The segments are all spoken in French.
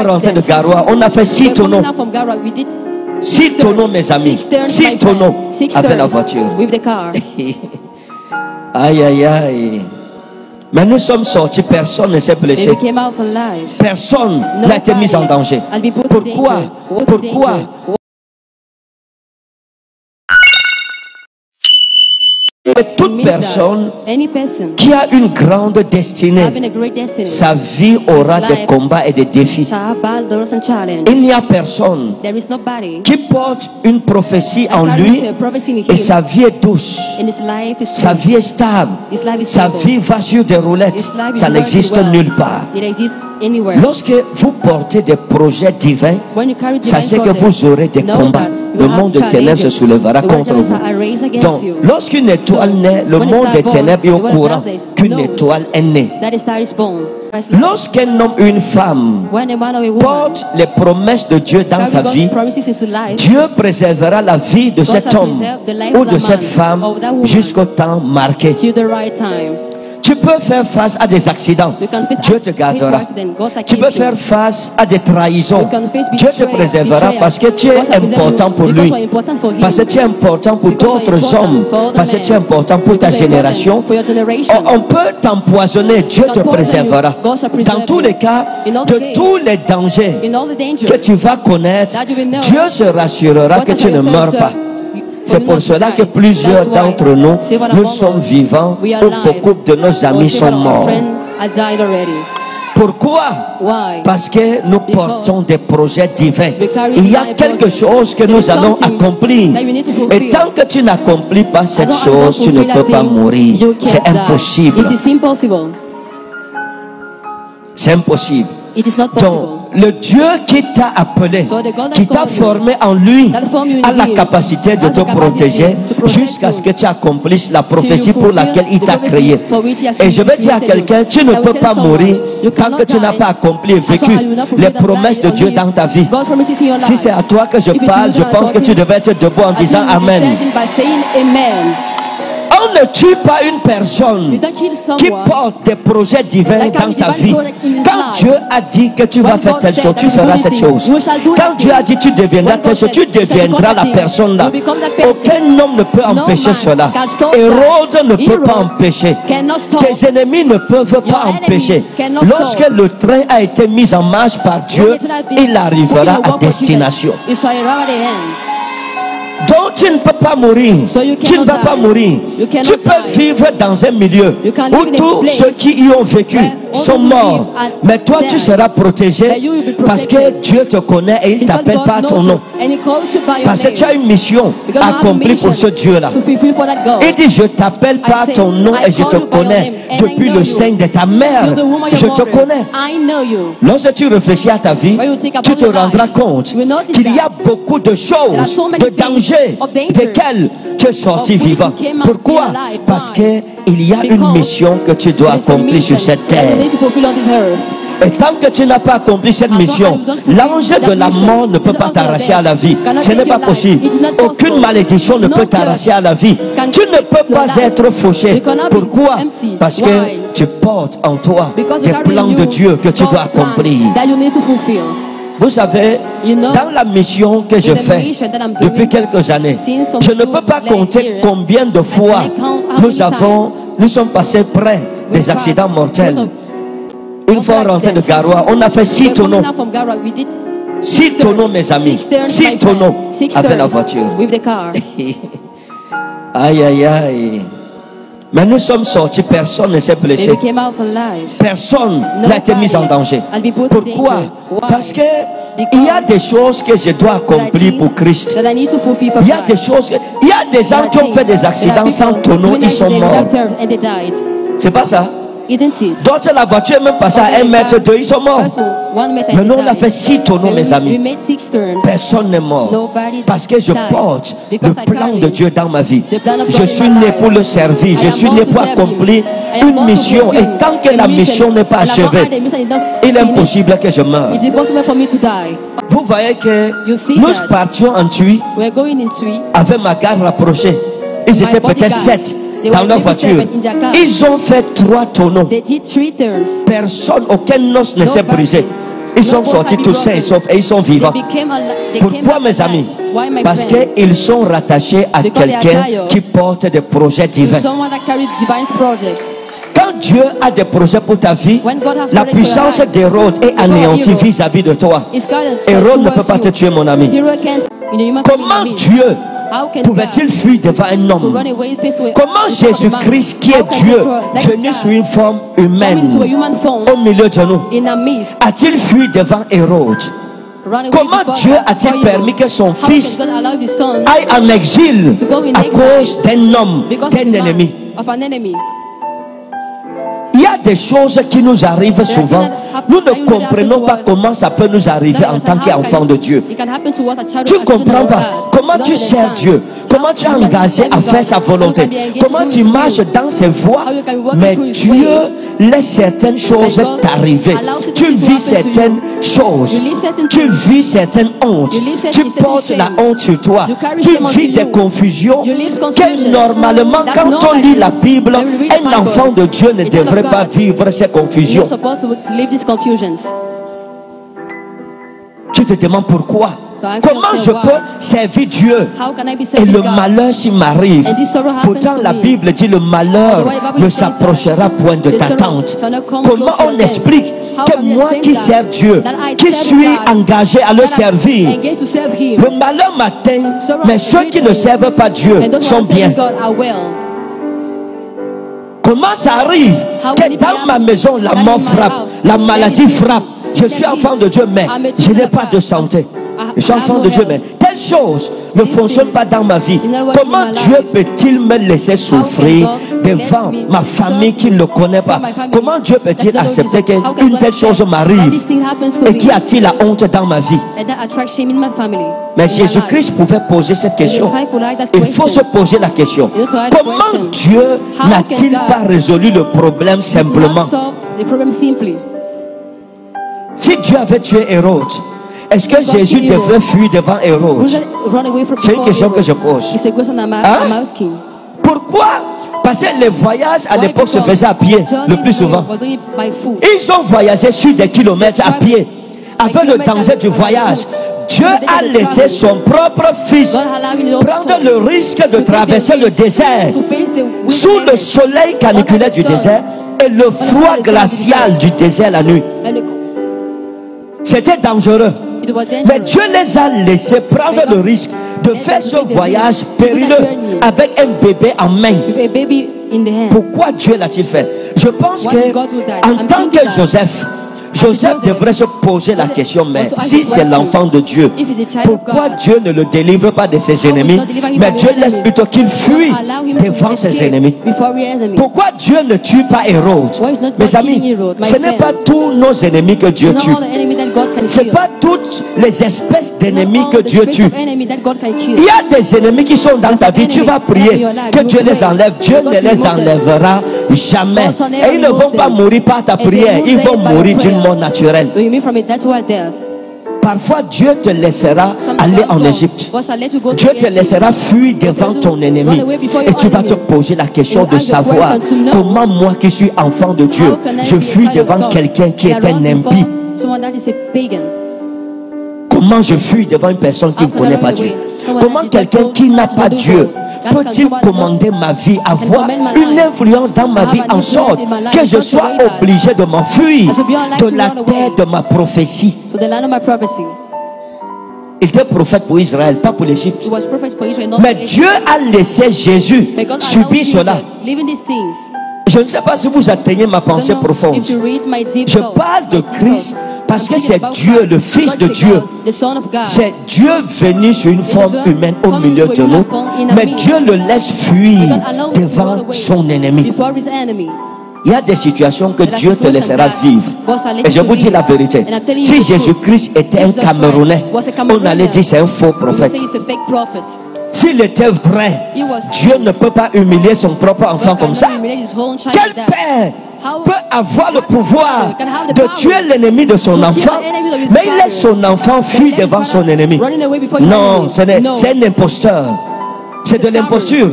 rentré de Garoua, on a fait 6 tonneaux. 6 tonneaux, mes amis. 6 tonneaux avec la voiture. Aïe, aïe, aïe. Mais nous sommes sortis, personne ne s'est blessé. Personne n'a été mis en danger. Pourquoi? Pourquoi? Et toute personne qui a une grande destinée, sa vie aura des combats et des défis. Il n'y a personne qui porte une prophétie en lui et sa vie est douce, sa vie est stable, sa vie va sur des roulettes. Ça n'existe nulle part. Lorsque vous portez des projets divins, sachez que vous aurez des combats. Le monde des ténèbres se soulèvera contre vous. Donc, lorsqu'une étoile naît, le monde des ténèbres est au courant qu'une étoile est née. Lorsqu'un homme ou une femme porte les promesses de Dieu dans sa vie, Dieu préservera la vie de cet homme ou de cette femme jusqu'au temps marqué. Tu peux faire face à des accidents, Dieu te gardera. Tu peux faire face à des trahisons, Dieu te préservera parce que tu es important pour lui, parce que tu es important pour d'autres hommes, parce que tu es important pour ta génération. On peut t'empoisonner, Dieu te préservera. Dans tous les cas, de tous les dangers que tu vas connaître, Dieu se rassurera que tu ne meurs pas. C'est pour cela que plusieurs d'entre nous, nous sommes vivants, ou beaucoup de nos amis sont morts. Pourquoi? Parce que nous portons des projets divins. Il y a quelque chose que nous allons accomplir. Et tant que tu n'accomplis pas cette chose, tu ne peux pas mourir. C'est impossible. C'est impossible. Donc, le Dieu qui t'a appelé, qui t'a formé en lui, a la capacité de te protéger jusqu'à ce que tu accomplisses la prophétie pour laquelle il t'a créé. Et je vais dire à quelqu'un, tu ne peux pas mourir tant que tu n'as pas accompli et vécu les promesses de Dieu dans ta vie. Si c'est à toi que je parle, je pense que tu devais être debout en disant Amen. On ne tue pas une personne qui porte des projets divins dans sa vie. Quand Dieu a dit que tu vas faire telle chose, tu feras cette chose. Quand Dieu a dit tu deviendras telle chose, tu deviendras la personne là. Aucun homme ne peut empêcher cela. Hérode ne peut pas empêcher. Tes ennemis ne peuvent pas empêcher. Lorsque le train a été mis en marche par Dieu, il arrivera à destination. Donc tu ne peux pas mourir. Tu ne vas pas mourir. Tu peux vivre dans un milieu où tous ceux qui y ont vécu sont morts. Mais toi tu seras protégé parce que Dieu te connaît et il t'appelle par ton nom. Parce que tu as une mission accomplie pour ce Dieu-là. Il dit je t'appelle par ton nom et je te connais depuis le sein de ta mère. Je te connais. Lorsque tu réfléchis à ta vie, tu te rendras compte qu'il y a beaucoup de choses, de dangers desquels tu es sorti vivant. Pourquoi? Parce qu'il y a une mission que tu dois accomplir sur cette terre. Et tant que tu n'as pas accompli cette mission, l'ange de la mort ne peut pas t'arracher à la vie. Ce n'est pas possible. Aucune malédiction ne peut t'arracher à la vie. Tu ne peux pas être fauché. Pourquoi? Parce que tu portes en toi des plans de Dieu que tu dois accomplir. Vous savez, dans la mission que je fais depuis quelques années, je ne peux pas compter combien de fois nous sommes passés près des accidents mortels. Une fois rentré de Garoua, on a fait 6 tonneaux. 6 tonneaux, mes amis. 6 tonneaux avec la voiture. Aïe, aïe, aïe. Mais nous sommes sortis, personne ne s'est blessé. Personne n'a été mis en danger. Pourquoi? Parce que il y a des choses que je dois accomplir pour Christ. Il y a des choses, il y a des gens qui ont fait des accidents sans tonneau, ils sont morts. C'est pas ça? D'autres, la voiture est même passée à 1,2 m, ils sont morts. Mais nous, on a fait 6 tonneaux, mes amis. Personne n'est mort. Parce que je porte le plan de Dieu dans ma vie. Je suis né pour le servir. Je suis né pour accomplir une mission. Et tant que la mission n'est pas achevée, il est impossible que je meure. Vous voyez que nous partions en Tui avec ma garde rapprochée. Ils étaient peut-être 7 dans leur voiture. Ils ont fait 3 tonneaux. Personne, aucun os ne s'est brisé. Ils sont sortis tous sains et ils sont vivants. Pourquoi, mes amis? Parce qu'ils sont rattachés à quelqu'un qui porte des projets divins. Quand Dieu a des projets pour ta vie, la puissance d'Hérode est anéantie vis-à-vis de toi. Hérode ne peut pas te tuer, mon ami. Comment Dieu pouvait-il fuir devant un homme? Comment Jésus-Christ, qui est Dieu, venu sous une forme humaine au milieu de nous, a-t-il fui devant Hérode? Comment Dieu a-t-il permis que son fils aille en exil à cause d'un homme, d'un ennemi? Il y a des choses qui nous arrivent souvent. Nous ne comprenons pas comment ça peut nous arriver en tant qu'enfants de Dieu. Tu ne comprends pas comment tu sers Dieu, comment tu es engagé à faire sa volonté, comment tu marches dans ses voies, mais Dieu laisse certaines choses t'arriver. Tu vis certaines choses, tu vis certaines hontes, tu portes la honte sur toi, tu vis des confusions que normalement quand on lit la Bible, un enfant de Dieu ne devrait pas vivre ces confusions. Tu te demandes pourquoi? Comment je peux servir Dieu et le malheur s'il m'arrive? Pourtant la Bible dit le malheur ne s'approchera point de ta tente. Comment on explique que moi qui sers Dieu, qui suis engagé à le servir, le malheur m'atteint, mais ceux qui ne servent pas Dieu sont bien? Comment ça arrive que dans ma maison la mort frappe, la maladie frappe? Je suis enfant de Dieu, mais je n'ai pas de santé. Je suis enfant de Dieu, mais telle chose ne fonctionne pas dans ma vie. Comment Dieu peut-il me laisser souffrir devant ma famille qui ne le connaît pas? Comment Dieu peut-il accepter qu'une telle chose m'arrive? Et qui a-t-il la honte dans ma vie? Mais Jésus-Christ pouvait poser cette question. Il faut se poser la question. Comment Dieu n'a-t-il pas résolu le problème simplement? Si Dieu avait tué Hérode, est-ce que Jésus devrait fuir devant Hérode? C'est une question que je pose. Hein? Pourquoi? Parce que les voyages à l'époque se faisaient à pied le plus souvent. Ils ont voyagé sur des kilomètres à pied. Avec le danger du voyage, Dieu a laissé son propre fils prendre le risque de traverser le désert sous le soleil caniculaire du désert et le froid glacial du désert la nuit. C'était dangereux. Mais Dieu les a laissés prendre le risque de faire ce voyage périlleux avec un bébé en main. Pourquoi Dieu l'a-t-il fait? Je pense que en tant que Joseph devrait se poser la question, mais si c'est l'enfant de Dieu, pourquoi Dieu ne le délivre pas de ses ennemis, mais Dieu laisse plutôt qu'il fuit devant ses ennemis? Pourquoi Dieu ne tue pas Hérode? Mes amis, ce n'est pas tous nos ennemis que Dieu tue. Ce n'est pas toutes les espèces d'ennemis que Dieu tue. Il y a des ennemis qui sont dans ta vie, tu vas prier que Dieu les enlève. Dieu ne les enlèvera jamais. Et ils ne vont pas mourir par ta prière, ils vont mourir d'une mort naturelle. Parfois Dieu te laissera aller en Égypte. Dieu te laissera fuir devant ton ennemi. Et tu vas te poser la question de savoir comment moi qui suis enfant de Dieu, je fuis devant quelqu'un qui est un impie. Comment je fuis devant une personne qui ne connaît pas Dieu? Comment quelqu'un qui n'a pas Dieu peut-il commander ma vie, avoir une influence dans ma vie en sorte que je sois obligé de m'enfuir de la terre de ma prophétie? Il était prophète pour Israël, pas pour l'Égypte. Mais Dieu a laissé Jésus subir cela. Je ne sais pas si vous atteignez ma pensée profonde. Je parle de Christ parce que c'est Dieu, le Fils de Dieu. C'est Dieu venu sur une forme humaine au milieu de nous. Mais Dieu le laisse fuir devant son ennemi. Il y a des situations que Dieu te laissera vivre. Et je vous dis la vérité. Si Jésus-Christ était un Camerounais, on allait dire c'est un faux prophète. S'il était vrai, Dieu ne peut pas humilier son propre enfant comme ça. Quel père peut avoir le pouvoir de tuer l'ennemi de son enfant, mais il laisse son enfant fuir devant son ennemi? Non, c'est un imposteur. C'est de l'imposture.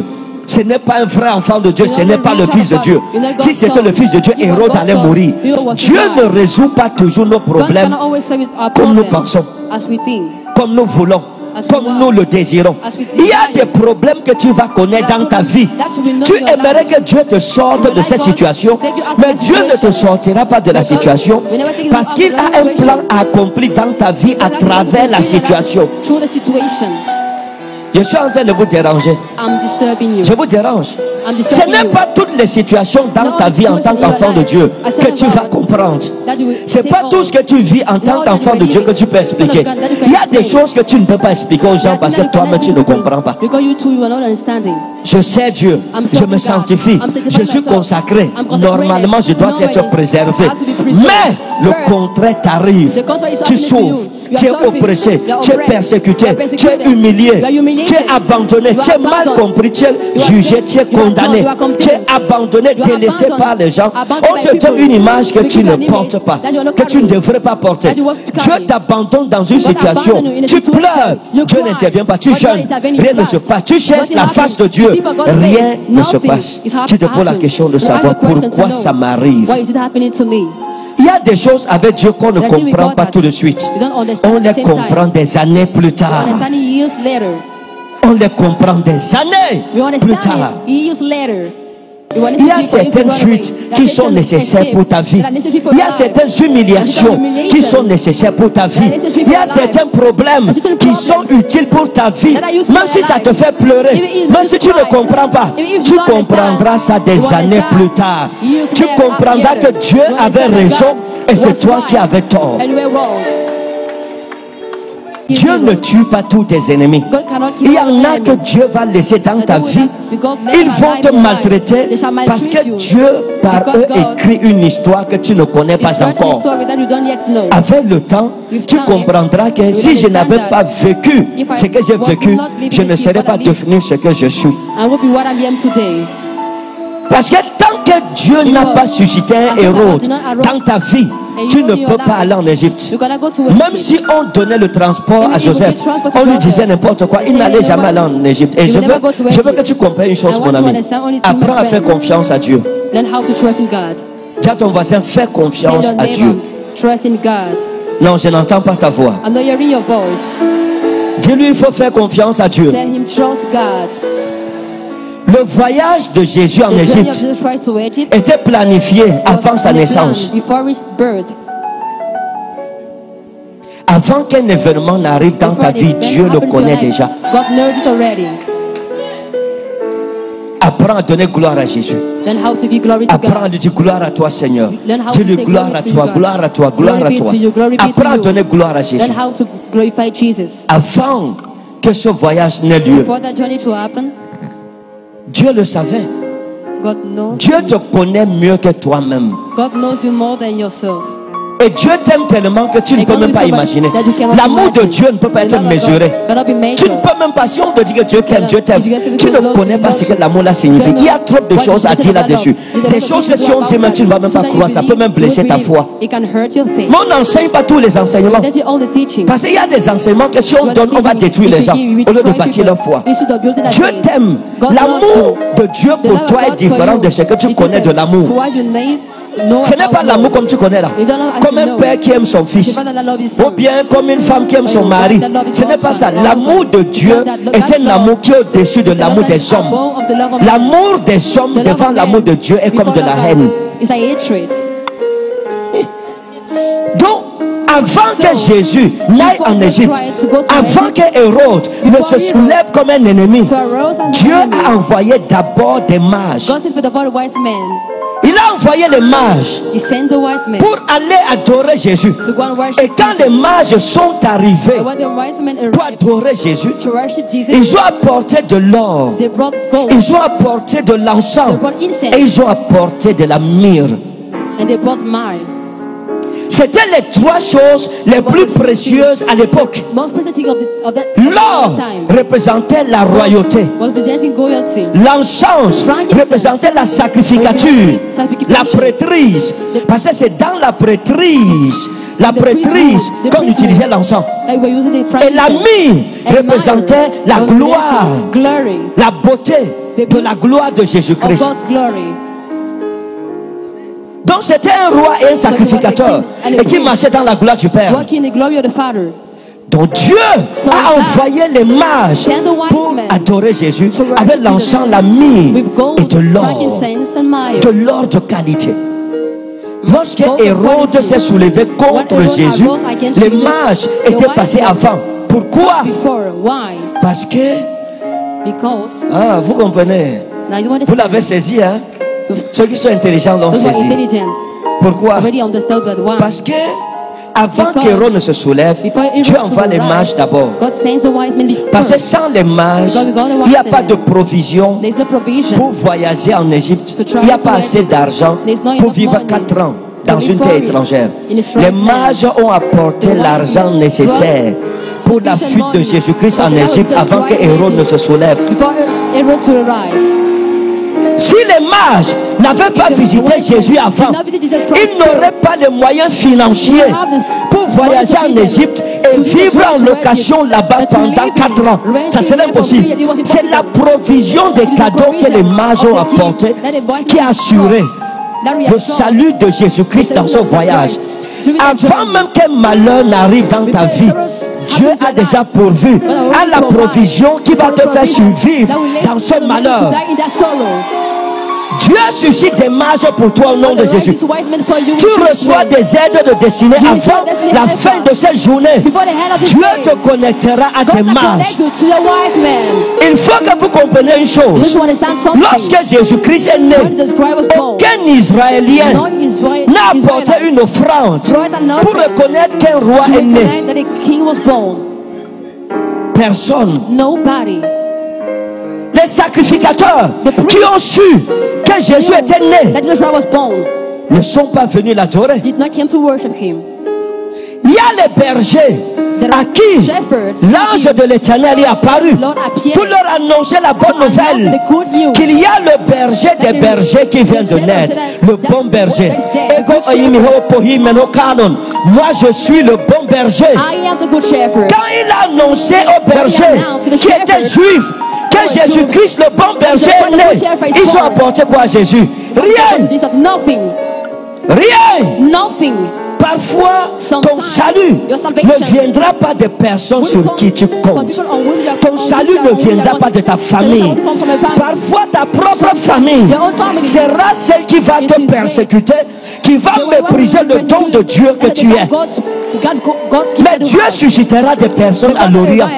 Ce n'est pas un vrai enfant de Dieu, ce n'est pas le Fils de Dieu. Si c'était le Fils de Dieu, Hérode allait mourir. Dieu ne résout pas toujours nos problèmes comme nous pensons, comme nous voulons, comme nous le désirons. Il y a des problèmes que tu vas connaître dans ta vie. Tu aimerais que Dieu te sorte de cette situation, mais Dieu ne te sortira pas de la situation parce qu'il a un plan accompli dans ta vie à travers la situation. Je suis en train de vous déranger. Je vous dérange. Ce n'est pas toutes les situations dans ta vie en tant qu'enfant de Dieu que tu vas comprendre. Ce n'est pas tout ce que tu vis en tant qu'enfant de Dieu que tu peux expliquer. Il y a des choses que tu ne peux pas expliquer aux gens parce que toi-même tu ne comprends pas. Je sais Dieu, je me sanctifie, je suis consacré. Normalement, je dois être préservé. Mais le contraire t'arrive. Tu souffres, tu es oppressé, tu es persécuté, tu es humilié, tu es abandonné, tu es mal compris, tu es jugé, tu es condamné, tu es abandonné, délaissé par les gens. On te donne une image que tu ne portes pas, que tu ne devrais pas porter. Dieu t'abandonne dans une situation, tu pleures, Dieu n'intervient pas, tu jeûnes, rien ne se passe, tu cherches la face de Dieu, rien ne se passe. Tu te poses la question de savoir pourquoi ça m'arrive. Il y a des choses avec Dieu qu'on ne comprend pas tout de suite. On les comprend des années plus tard. On les comprend des années plus tard. Il y a certaines fuites qui sont nécessaires pour ta vie. Il y a certaines humiliations qui sont nécessaires pour ta vie. Il y a certains problèmes qui sont utiles pour ta vie. Même si ça te fait pleurer, même si tu ne comprends pas, tu comprendras ça des années plus tard. Tu comprendras que Dieu avait raison et c'est toi qui avais tort. Dieu ne tue pas tous tes ennemis. Il y en a que Dieu va laisser dans ta vie. Ils vont te maltraiter parce que Dieu, par eux, écrit une histoire que tu ne connais pas encore. Avec le temps, tu comprendras que si je n'avais pas vécu ce que j'ai vécu, je ne serais pas devenu ce que je suis. Parce que tant que Dieu n'a pas suscité un Hérode dans ta vie, tu ne peux pas aller en Égypte. Même si on donnait le transport à Joseph, on lui disait n'importe quoi, il n'allait jamais aller en Égypte. Et je veux que tu comprennes une chose, mon ami. Apprends à faire confiance à Dieu. Dis à ton voisin, fais confiance à Dieu. Non, je n'entends pas ta voix. Dis-lui, il faut faire confiance à Dieu. Le voyage de Jésus en Égypte était planifié avant sa naissance. Avant qu'un événement n'arrive dans ta vie, Dieu le connaît déjà. Apprends à donner gloire à Jésus. Apprends à lui dire gloire à toi, Seigneur. Dis-lui gloire à toi, gloire à toi, gloire à toi. Apprends à donner gloire à Jésus. Avant que ce voyage n'ait lieu, Dieu le savait. Dieu te connaît mieux que toi-même. Et Dieu t'aime tellement que tu ne peux même pas imaginer. L'amour de Dieu ne peut pas être mesuré. Tu ne peux même pas, si on te dit que Dieu t'aime, Dieu t'aime, tu ne connais pas ce que l'amour là signifie. Il y a trop de choses à dire là-dessus. Des choses que si on dit même tu ne vas même pas croire, ça peut même blesser ta foi. Mais on n'enseigne pas tous les enseignements. Parce qu'il y a des enseignements que si on donne, on va détruire les gens au lieu de bâtir leur foi. Dieu t'aime. L'amour de Dieu pour toi est différent de ce que tu connais de l'amour. Ce n'est pas l'amour comme tu connais là. Comme un père qui aime son fils. Ou bien comme une femme qui aime son mari. Ce n'est pas ça. L'amour de Dieu est un amour qui est au-dessus de l'amour des hommes. L'amour des hommes devant l'amour de Dieu est comme de la haine. Donc, avant que Jésus n'aille en Égypte, avant que Hérode ne se soulève comme un ennemi, Dieu a envoyé d'abord des mages. Il a envoyé les mages pour aller adorer Jésus. Et quand les mages sont arrivés pour adorer Jésus, ils ont apporté de l'or, ils ont apporté de l'encens et ils ont apporté de la myrrhe. C'était les trois choses les plus précieuses à l'époque. L'or représentait la royauté. L'encens représentait la sacrificature, la prêtrise. Parce que c'est dans la prêtrise la prêtrise, quand on utilisait l'encens. Et la myrrhe représentait la gloire, la beauté de la gloire de Jésus-Christ. Donc c'était un roi et un sacrificateur et qui marchait dans la gloire du Père. Donc Dieu a envoyé les mages pour adorer Jésus avec l'encens, la myrrhe et de l'or de qualité. Lorsque Hérode s'est soulevé contre Jésus, les mages étaient passés avant. Pourquoi? Parce que vous comprenez, vous l'avez saisi, hein? Ceux qui sont intelligents l'ont saisi. Pourquoi? Parce que avant qu'Hérode ne se soulève, Dieu envoie les mages d'abord. Parce que sans les mages, il n'y a pas de provision pour voyager en Égypte. Il n'y a pas assez d'argent pour vivre 4 ans dans une terre étrangère. Les mages ont apporté l'argent nécessaire pour la fuite de Jésus-Christ en Égypte avant que Hérode ne se soulève. Si les mages n'avaient pas visité Jésus avant, ils n'auraient pas les moyens financiers pour voyager en Égypte et vivre en location là-bas pendant 4 ans. Ça serait impossible. C'est la provision des cadeaux que les mages ont apportés qui a assuré le salut de Jésus-Christ dans ce voyage. Avant même qu'un malheur n'arrive dans ta vie, Dieu a déjà pourvu à la provision qui va te faire survivre dans ce malheur. Dieu suscite des mages pour toi au nom de Jésus. Tu reçois des aides de destinée avant la fin de cette journée. Dieu te connectera à des mages. Il faut que vous compreniez une chose. Lorsque Jésus-Christ est né, aucun Israélien n'a apporté une offrande pour reconnaître qu'un roi est né. Personne. Les sacrificateurs qui ont su que Jésus était né ne sont pas venus l'adorer. Il y a les bergers à qui l'ange de l'Éternel est apparu pour leur annoncer la bonne nouvelle qu'il y a le berger des bergers qui vient de naître, le bon berger. Moi je suis le bon berger. Quand il a annoncé aux bergers qui étaient juifs que Jésus-Christ, le bon berger, est né, ils ont apporté quoi à Jésus? Rien. Rien. Parfois, ton salut ne viendra pas des personnes sur qui tu comptes. Ton salut ne viendra pas de ta famille. Parfois, ta propre famille sera celle qui va te persécuter, qui va mépriser le don de Dieu que tu es. Mais Dieu suscitera des personnes à l'Orient.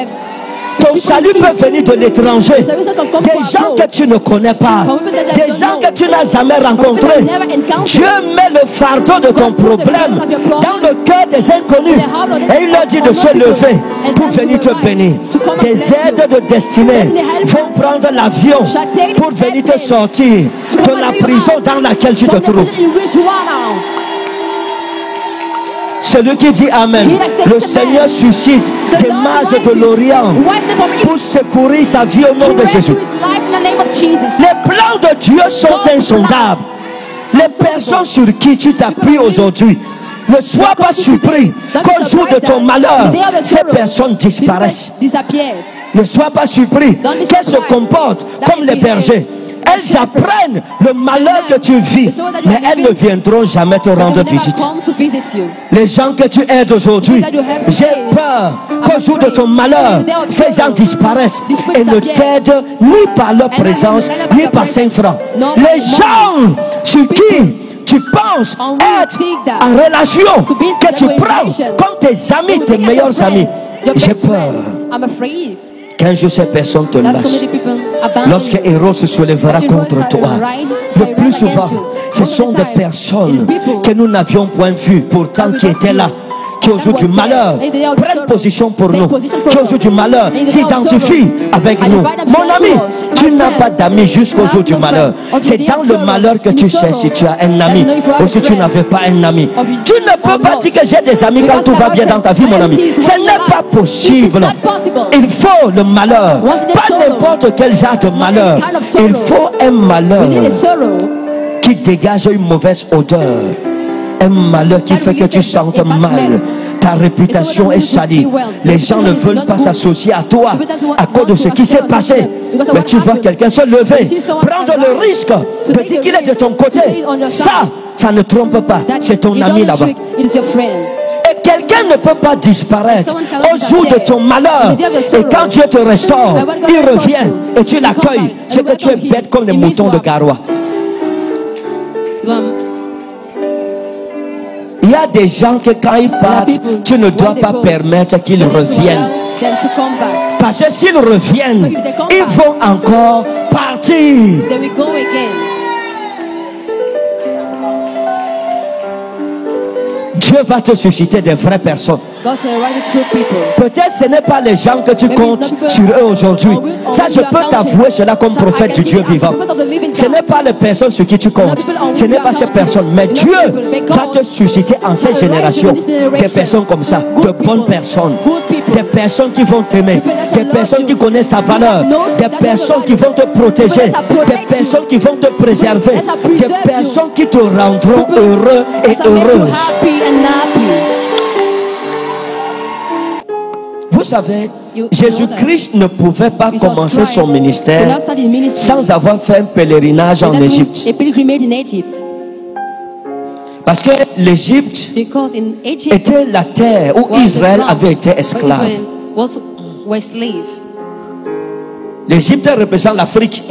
Ton salut peut venir de l'étranger, des gens que tu ne connais pas, des gens que tu n'as jamais rencontrés. Dieu met le fardeau de ton problème dans le cœur des inconnus et il leur dit de se lever pour venir te bénir. Des aides de destinée vont prendre l'avion pour venir te sortir de la prison dans laquelle tu te trouves. Celui qui dit Amen, le Seigneur suscite des mages de l'Orient pour secourir sa vie au nom de Jésus. Les plans de Dieu sont insondables. Les personnes sur qui tu t'appuies aujourd'hui, ne sois pas surpris qu'au jour de ton malheur, ces personnes disparaissent. Ne sois pas surpris qu'elles se comportent comme les bergers. Elles apprennent le malheur que tu vis, mais elles ne viendront jamais te rendre visite. Les gens que tu aides aujourd'hui, j'ai peur qu'au jour de ton malheur, ces gens disparaissent et ne t'aident ni par leur présence, ni par 5 francs. Les gens sur qui tu penses être en relation, que tu prends comme tes amis, tes meilleurs amis, j'ai peur qu'un jour ces personnes te lâchent. Lorsque Hérode se soulèvera contre toi, le plus souvent, ce sont des personnes que nous n'avions point vues, pourtant qui étaient là, qui au jour du malheur prennent position pour nous, qui au jour du malheur s'identifient avec nous. Mon ami, tu n'as pas d'amis jusqu'au jour du malheur. C'est dans le malheur que tu sais si tu as un ami ou si tu n'avais pas un ami. Tu ne peux pas dire que j'ai des amis quand tout va bien dans ta vie, mon ami. Ce n'est pas possible. Il faut le malheur, pas n'importe quel genre de malheur. Il faut un malheur qui dégage une mauvaise odeur. un malheur qui fait que tu sentes mal. Ta réputation est salie. Les gens ne veulent pas s'associer à toi à cause de ce qui s'est passé. Mais tu vois quelqu'un se lever, prendre le risque de dire qu'il est de ton côté. Ça ne trompe pas. C'est ton ami là-bas. Et quelqu'un ne peut pas disparaître au jour de ton malheur. Et quand Dieu te restaure, il revient et tu l'accueilles. C'est que tu es bête comme les moutons de Garoua. Il y a des gens que quand ils partent, tu ne dois pas permettre qu'ils reviennent. Parce que s'ils reviennent, ils vont encore partir. Dieu va te susciter des vraies personnes. Peut-être ce n'est pas les gens que tu comptes sur eux aujourd'hui. Ça, je peux t'avouer cela comme prophète du Dieu vivant. Ce n'est pas les personnes sur qui tu comptes. Ce n'est pas ces personnes. Mais Dieu va te susciter en cette génération des personnes comme ça, de bonnes personnes. Des personnes qui vont t'aimer. Des personnes qui connaissent ta valeur. Des personnes qui vont te protéger. Des personnes qui vont te préserver. Des personnes qui te rendront heureux et heureuse. Vous savez, Jésus-Christ ne pouvait pas commencer son ministère sans avoir fait un pèlerinage en Égypte. Parce que l'Égypte était la terre où Israël avait été esclave. L'Égypte représente l'Afrique.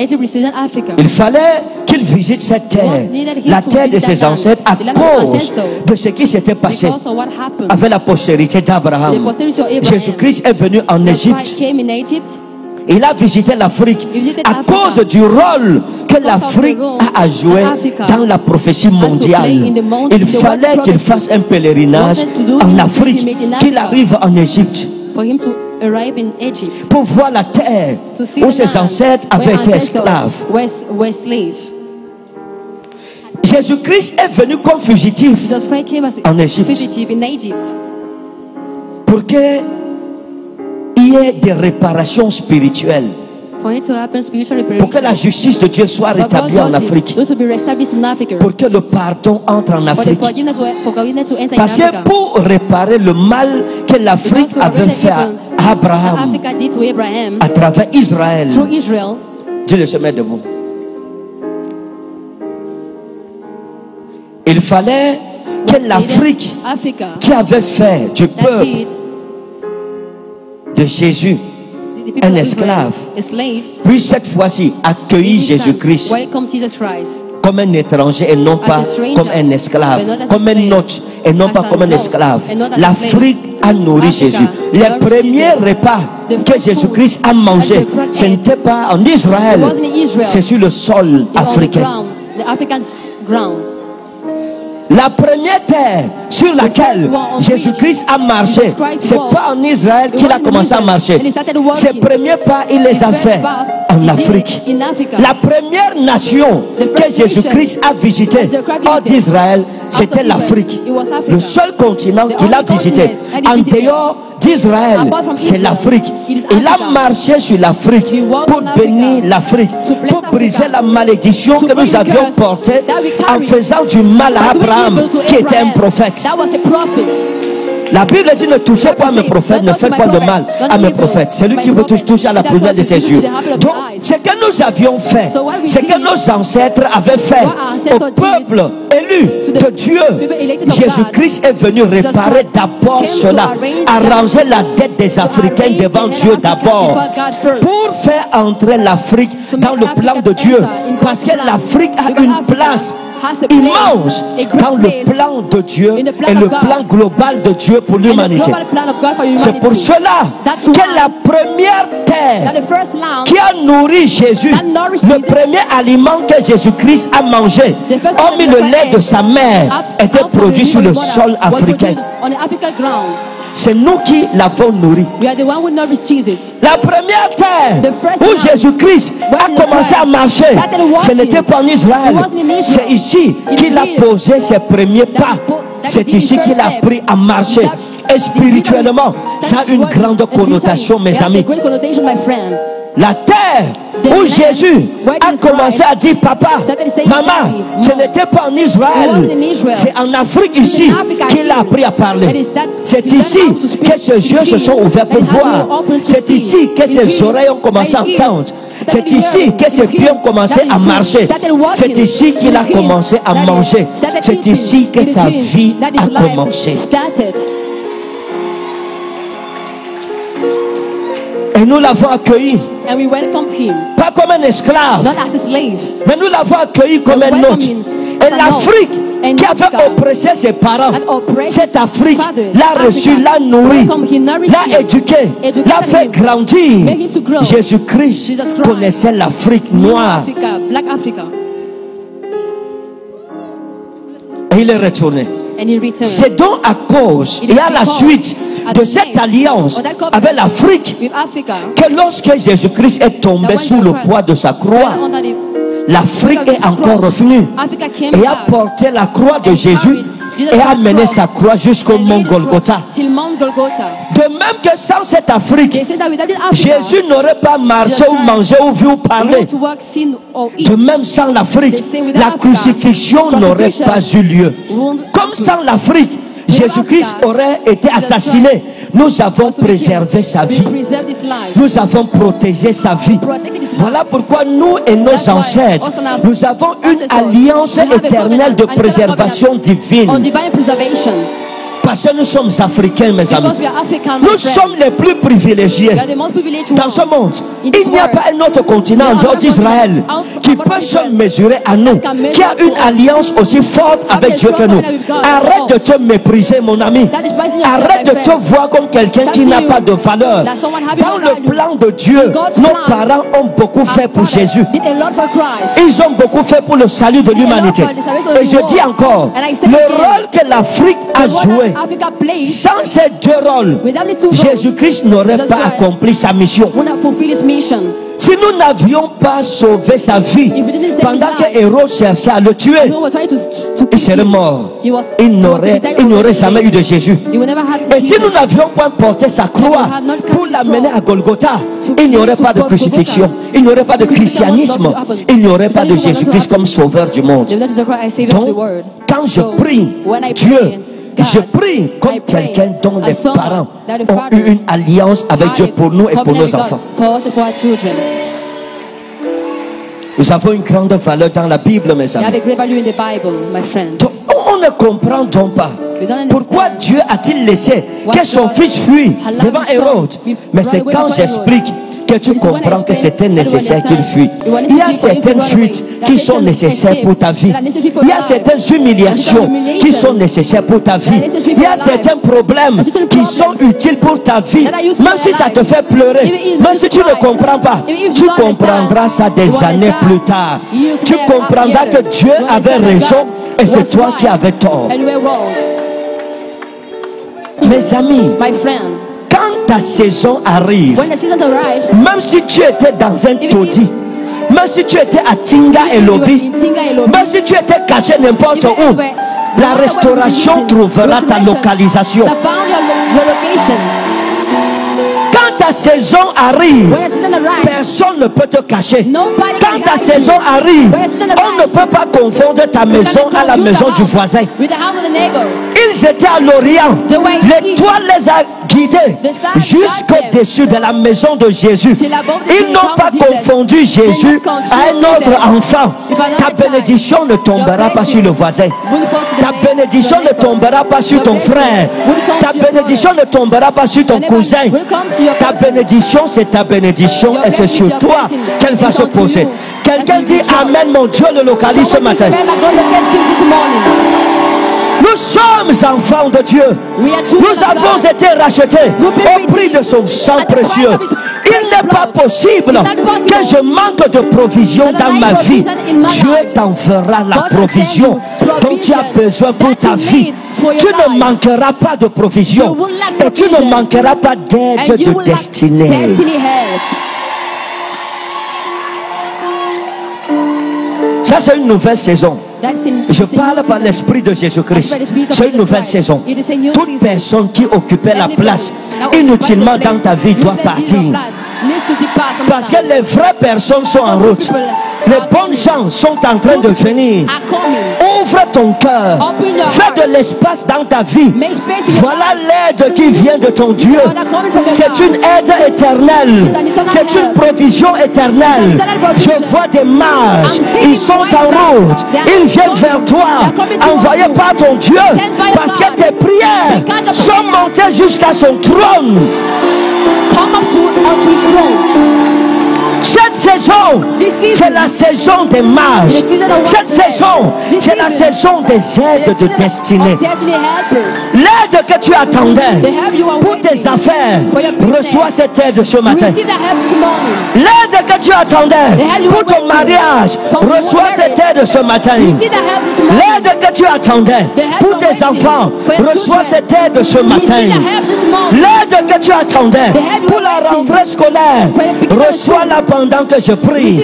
Il fallait qu'il visite cette terre, la terre de ses ancêtres, à cause de ce qui s'était passé avec la postérité d'Abraham. Jésus-Christ est venu en Égypte. Il a visité l'Afrique à cause du rôle que l'Afrique a joué dans la prophétie mondiale. Il fallait qu'il fasse un pèlerinage en Afrique, qu'il arrive en Égypte pour voir la terre où ses ancêtres avaient été esclaves. Jésus-Christ est venu comme fugitif en Égypte pour qu'il y ait des réparations spirituelles, pour que la justice de Dieu soit rétablie en Afrique, pour que le pardon entre en Afrique. Parce que pour réparer le mal que l'Afrique avait fait à Abraham à travers Israël, Dieu se met debout. Il fallait que l'Afrique, qui avait fait du peuple de Jésus un esclave, puisse cette fois-ci accueillir Jésus-Christ comme un étranger et non pas comme un esclave, comme un hôte et non pas comme un esclave. L'Afrique a nourri Jésus. Les premiers repas que Jésus-Christ a mangés, ce n'était pas en Israël, c'est sur le sol africain. La première terre sur laquelle Jésus-Christ a marché, c'est pas en Israël qu'il a commencé à marcher. Ses premiers pas, il les a fait en Afrique. La première nation que Jésus-Christ a visitée hors d'Israël, c'était l'Afrique. Le seul continent qu'il a visité en dehors d'Israël, c'est l'Afrique. Il a marché sur l'Afrique pour bénir l'Afrique, pour briser la malédiction que nous avions portée en faisant du mal à Abraham, qui était un prophète. La Bible dit: ne touchez pas à mes prophètes, ne faites pas de mal à mes prophètes. C'est lui qui veut toucher à la prunelle de ses yeux. Donc, ce que nous avions fait, ce que nos ancêtres avaient fait au peuple élu de Dieu, Jésus-Christ est venu réparer d'abord cela, arranger la dette des Africains devant Dieu d'abord, pour faire entrer l'Afrique dans le plan de Dieu, parce que l'Afrique a une place immense dans le plan de Dieu et le plan global de Dieu pour l'humanité. C'est pour cela que la première terre qui a nourri Jésus, le premier aliment que Jésus-Christ a mangé, hormis le lait de sa mère, était produit sur le sol africain. C'est nous qui l'avons nourri. La première terre où Jésus-Christ a commencé à marcher, ce n'était pas en Israël. C'est ici qu'il a posé ses premiers pas. C'est ici qu'il a appris à marcher. Et spirituellement, ça a une grande connotation, mes amis. La terre où Jésus a commencé à dire papa, maman, ce n'était pas en Israël, c'est en Afrique ici qu'il a appris à parler. C'est ici que ses yeux se sont ouverts pour voir. C'est ici que ses oreilles ont commencé à entendre. C'est ici que ses pieds ont commencé à marcher. C'est ici qu'il a commencé à manger. C'est ici que sa vie a commencé. Et nous l'avons accueilli. Pas comme un esclave, mais nous l'avons accueilli comme un hôte. Et l'Afrique qui avait oppressé ses parents, cette Afrique l'a reçu, l'a nourri, l'a éduqué, l'a fait grandir. Jésus-Christ connaissait l'Afrique noire. Et il est retourné. C'est donc à cause et à la suite de cette alliance avec l'Afrique que lorsque Jésus-Christ est tombé sous le poids de sa croix, l'Afrique est encore revenue et a porté la croix de Jésus et a mené sa croix jusqu'au mont Golgotha. De même que sans cette Afrique, Jésus n'aurait pas marché ou mangé ou vu ou parlé. De même sans l'Afrique, la crucifixion n'aurait pas eu lieu. Comme sans l'Afrique, Jésus-Christ aurait été assassiné. Nous avons préservé sa vie. Nous avons protégé sa vie. Voilà pourquoi nous et nos ancêtres, nous avons une alliance éternelle de préservation divine. Parce que nous sommes africains, mes amis. Nous sommes les plus privilégiés dans ce monde. Il n'y a pas un autre continent en dehors d'Israël qui peut se mesurer à nous, qui a une alliance aussi forte avec Dieu que nous. Arrête de te mépriser, mon ami. Arrête de te voir comme quelqu'un qui n'a pas de valeur. Dans le plan de Dieu, nos parents ont beaucoup fait pour Jésus. Ils ont beaucoup fait pour le salut de l'humanité. Et je dis encore, le rôle que l'Afrique a joué, sans ces deux rôles, Jésus-Christ n'aurait pas accompli sa mission. Si nous n'avions pas sauvé sa vie pendant que Héros cherchait à le tuer, il serait mort. Il n'aurait jamais eu de Jésus. Et si nous n'avions pas porté sa croix pour l'amener à Golgotha, il n'y aurait pas de crucifixion, il n'y aurait pas de christianisme, il n'y aurait pas de Jésus-Christ comme sauveur du monde. Donc, quand je prie Dieu, je prie comme quelqu'un dont les parents ont eu une alliance avec Dieu pour nous et pour nos enfants. Nous avons une grande valeur dans la Bible, mes amis. Donc, on ne comprend donc pas pourquoi Dieu a-t-il laissé que son fils fuit devant Hérode. Mais c'est quand j'explique que tu comprends que c'était nécessaire qu'il fuit. Il y a certaines fuites qui sont nécessaires pour ta vie. Il y a certaines humiliations qui sont nécessaires pour ta vie. Il y a certains problèmes qui sont utiles pour ta vie. Même si ça te fait pleurer, même si tu ne comprends pas, tu comprendras ça des années plus tard. Tu comprendras que Dieu avait raison et c'est toi qui avais tort. Mes amis, quand ta saison arrive, même si tu étais dans un taudis, même si tu étais à Tinga et Lobi, même si tu étais caché n'importe où, la restauration trouvera ta localisation. Quand ta saison arrive, personne ne peut te cacher. Quand ta saison arrive, on ne peut pas confondre ta maison à la maison du voisin. Ils étaient à l'Orient. L'étoile les a guidés jusqu'au-dessus de la maison de Jésus. Ils n'ont pas confondu Jésus à un autre enfant. Ta bénédiction ne tombera pas sur le voisin. Ta bénédiction ne tombera pas sur ton frère. Ta bénédiction ne tombera pas sur ton cousin. Ta bénédiction, c'est ta bénédiction et c'est sur toi qu'elle va se poser. Quelqu'un dit Amen, mon Dieu le localise ce matin. Nous sommes enfants de Dieu. Nous avons été rachetés au prix de son sang précieux. Il n'est pas possible que je manque de provision dans ma vie. Dieu t'en fera la provision dont tu as besoin pour ta vie. Tu ne manqueras pas de provision et tu ne manqueras pas d'aide de destinée. Ça, c'est une nouvelle saison. Je parle par l'Esprit de Jésus-Christ. C'est une nouvelle saison. Toute personne qui occupait la place inutilement dans ta vie doit partir. Parce que les vraies personnes sont en route. Les bonnes gens sont en train de venir. Ouvre ton cœur. Fais de l'espace dans ta vie. Voilà l'aide qui vient de ton Dieu. C'est une aide éternelle. C'est une provision éternelle. Je vois des mages. Ils sont en route. Ils viennent vers toi. Envoyés par ton Dieu. Parce que tes prières sont montées jusqu'à son trône. Cette saison, c'est la saison des mages. Cette saison, c'est la saison des aides de destinée. L'aide que tu attendais pour tes affaires, reçois cette aide ce matin. L'aide que tu attendais pour ton mariage, reçois cette aide ce matin. L'aide que tu attendais pour tes enfants, reçois cette aide ce matin. L'aide que tu attendais pour la rentrée scolaire, reçois-la pendant que je prie.